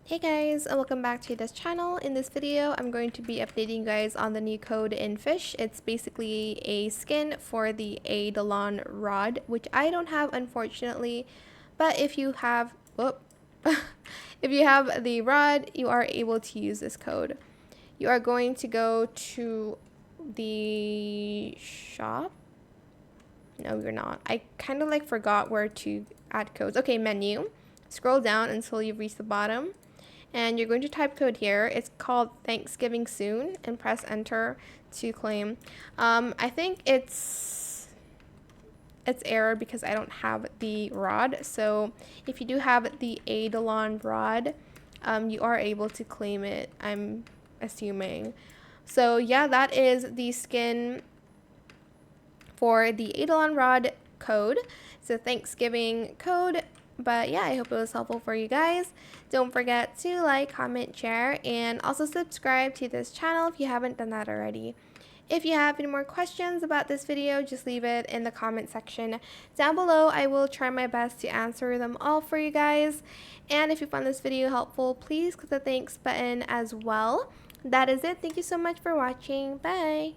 Hey guys, and welcome back to this channel. In this video, I'm going to be updating you guys on the new code in Fisch. It's basically a skin for the Eidolon Rod, which I don't have unfortunately, but if you have, if you have the rod, you are able to use this code. You are going to go to the shop. No, you're not. I kind of like forgot where to add codes. Okay, menu. Scroll down until you reach the bottom. And you're going to type code here. It's called Thanksgiving Soon and press enter to claim. I think it's error because I don't have the rod. So if you do have the Eidolon Rod, you are able to claim it, I'm assuming. So yeah, that is the skin for the Eidolon Rod code. It's a Thanksgiving code. But yeah, I hope it was helpful for you guys. Don't forget to like, comment, share, and also subscribe to this channel if you haven't done that already. If you have any more questions about this video, just leave it in the comment section down below. I will try my best to answer them all for you guys. And if you found this video helpful, please click the thanks button as well. That is it. Thank you so much for watching. Bye!